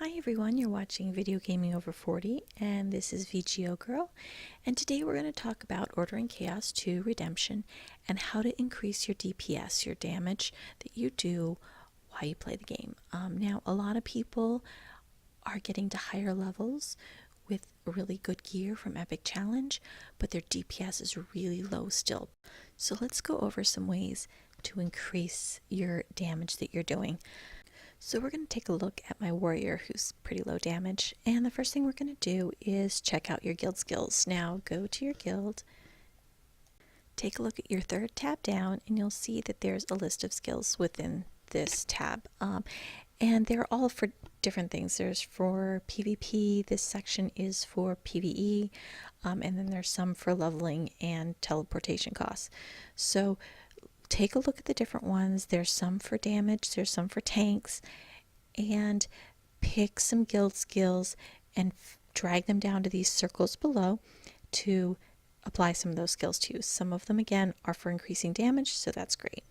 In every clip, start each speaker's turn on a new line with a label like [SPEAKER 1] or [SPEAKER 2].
[SPEAKER 1] Hi everyone, you're watching Video Gaming Over 40 and this is VGO Girl, and today we're going to talk about Ordering Chaos 2 Redemption and how to increase your DPS, your damage that you do while you play the game. Now a lot of people are getting to higher levels with really good gear from Epic Challenge, but their DPS is really low still. So let's go over some ways to increase your damage that you're doing. So we're going to take a look at my warrior who's pretty low damage, and the first thing we're going to do is check out your guild skills. Now go to your guild, take a look at your third tab down, and you'll see that there's a list of skills within this tab. And they're all for different things. There's for PvP, this section is for PvE, and then there's some for leveling and teleportation costs. So take a look at the different ones. There's some for damage, there's some for tanks, and pick some guild skills and drag them down to these circles below to apply some of those skills to. Some of them again are for increasing damage, so that's great.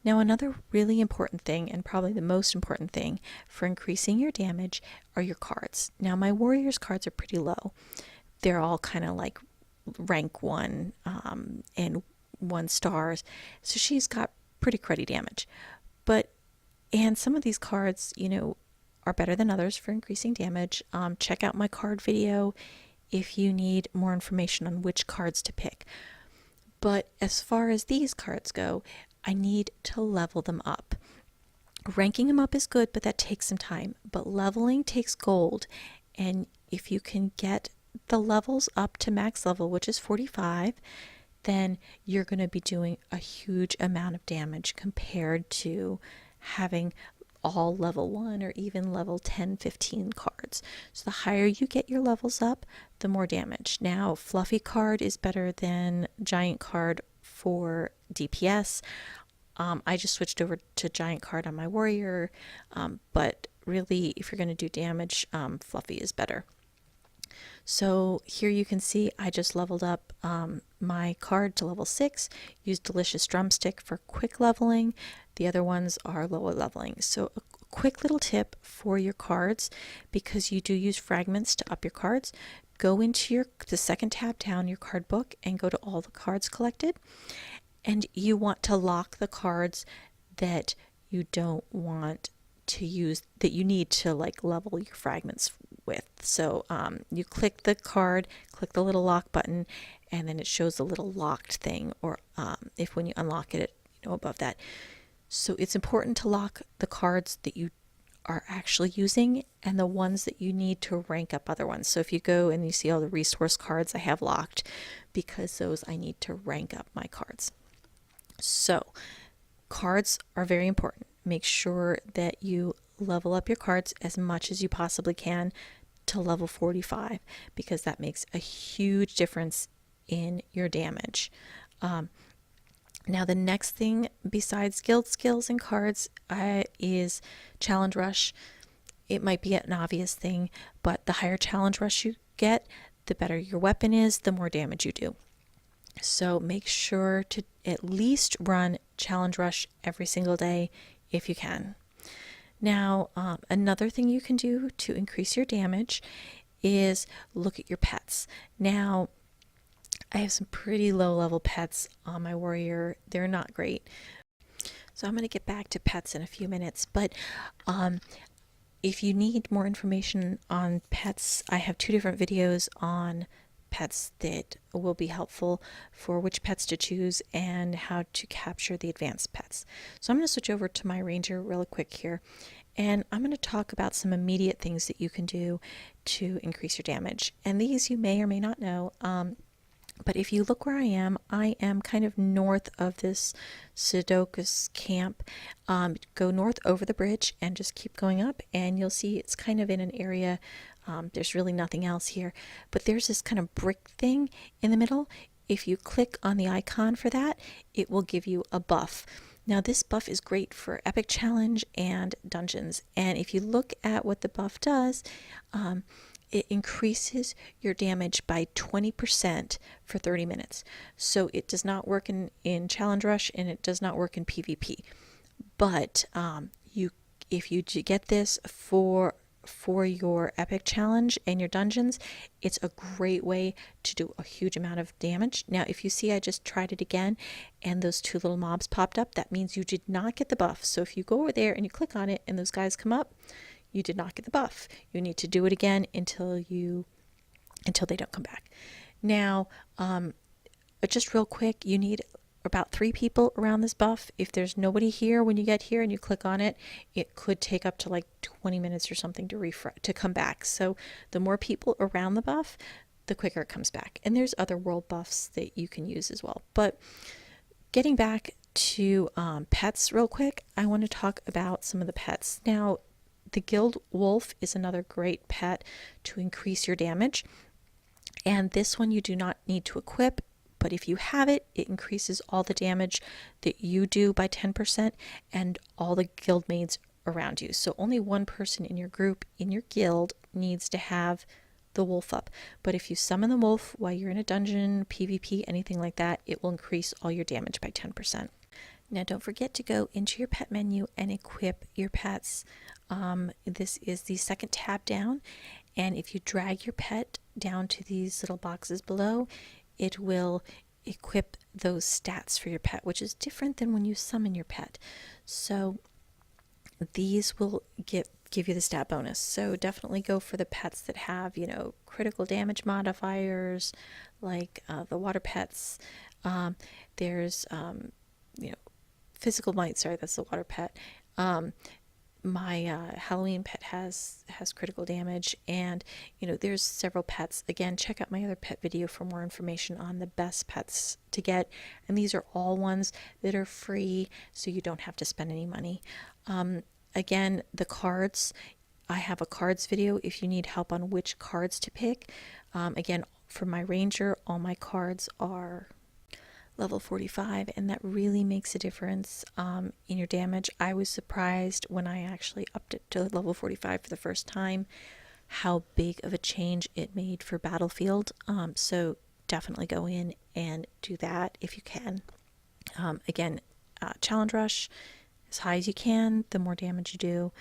[SPEAKER 1] Now another really important thing, and probably the most important thing for increasing your damage, are your cards. Now my warrior's cards are pretty low. They're all kind of like rank 1 and 1 stars, so she's got pretty cruddy damage. And some of these cards, you know, are better than others for increasing damage. Check out my card video if you need more information on which cards to pick. But as far as these cards go, I need to level them up. Ranking them up is good, but that takes some time. But leveling takes gold, and if you can get the levels up to max level, which is 45, then you're going to be doing a huge amount of damage compared to having all level 1 or even level 10, 15 cards. So the higher you get your levels up, the more damage. Now, Fluffy card is better than Giant card for DPS. I just switched over to Giant card on my warrior, but really, if you're going to do damage, Fluffy is better. So here you can see I just leveled up my card to level 6, used Delicious Drumstick for quick leveling. The other ones are lower leveling. So a quick little tip for your cards, because you do use fragments to up your cards, go into the second tab down, your card book, and go to all the cards collected. And you want to lock the cards that you don't want to use, that you need to like level your fragments with. So you click the card, click the little lock button, and then it shows the little locked thing, or if when you unlock it, you know, above that. So it's important to lock the cards that you are actually using and the ones that you need to rank up other ones. So if you go and you see all the resource cards I have locked, because those I need to rank up my cards. So cards are very important. Make sure that you level up your cards as much as you possibly can to level 45, because that makes a huge difference in your damage. Now the next thing besides guild skills and cards is challenge rush. It might be an obvious thing, but the higher challenge rush you get, the better your weapon is, the more damage you do. So make sure to at least run challenge rush every single day if you can. Now, another thing you can do to increase your damage is look at your pets. Now, I have some pretty low level pets on my warrior. They're not great. So I'm going to get back to pets in a few minutes, but if you need more information on pets, I have 2 different videos on pets that will be helpful for which pets to choose and how to capture the advanced pets. So I'm going to switch over to my ranger really quick here, and I'm going to talk about some immediate things that you can do to increase your damage. And these you may or may not know, but if you look where I am kind of north of this Sudokus camp. Go north over the bridge and just keep going up, and you'll see it's kind of in an area. There's really nothing else here, but there's this kind of brick thing in the middle. If you click on the icon for that, it will give you a buff. Now this buff is great for Epic Challenge and Dungeons, and if you look at what the buff does, it increases your damage by 20% for 30 minutes. So it does not work in Challenge Rush, and it does not work in PvP. But if you get this for for your epic challenge and your dungeons, it's a great way to do a huge amount of damage. Now, if you see I just tried it again and those two little mobs popped up, that means you did not get the buff. So if you go over there and you click on it and those guys come up, you did not get the buff. You need to do it again until they don't come back. Now, just real quick, you need about 3 people around this buff. If there's nobody here when you get here and you click on it, it could take up to like 20 minutes or something to come back. So the more people around the buff, the quicker it comes back. And there's other world buffs that you can use as well. But getting back to pets real quick, I want to talk about some of the pets. Now, the Guild Wolf is another great pet to increase your damage. And this one you do not need to equip, but if you have it, it increases all the damage that you do by 10% and all the guildmates around you. So only one person in your group, in your guild, needs to have the wolf up. But if you summon the wolf while you're in a dungeon, PvP, anything like that, it will increase all your damage by 10%. Now, don't forget to go into your pet menu and equip your pets. This is the second tab down, and if you drag your pet down to these little boxes below, it will equip those stats for your pet, which is different than when you summon your pet. So these will give you the stat bonus. So definitely go for the pets that have, critical damage modifiers, like the water pets. There's, physical might, sorry, that's the water pet. My Halloween pet has critical damage, and there's several pets. Again, check out my other pet video for more information on the best pets to get, and these are all ones that are free, so you don't have to spend any money. Again, the cards, I have a cards video if you need help on which cards to pick. Again, for my ranger, all my cards are level 45, and that really makes a difference in your damage. I was surprised when I actually upped it to level 45 for the first time how big of a change it made for Battlefield. So definitely go in and do that if you can. Again, challenge rush as high as you can, the more damage you do.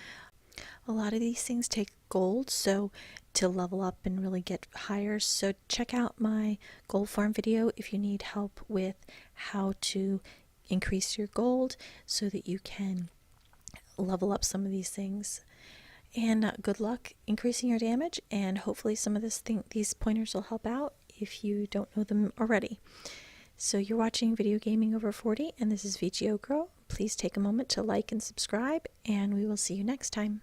[SPEAKER 1] A lot of these things take gold, so to level up and really get higher. So check out my gold farm video if you need help with how to increase your gold so that you can level up some of these things. And good luck increasing your damage, and hopefully some of these pointers will help out if you don't know them already. So you're watching Video Gaming Over 40, and this is VGO Girl. Please take a moment to like and subscribe, and we will see you next time.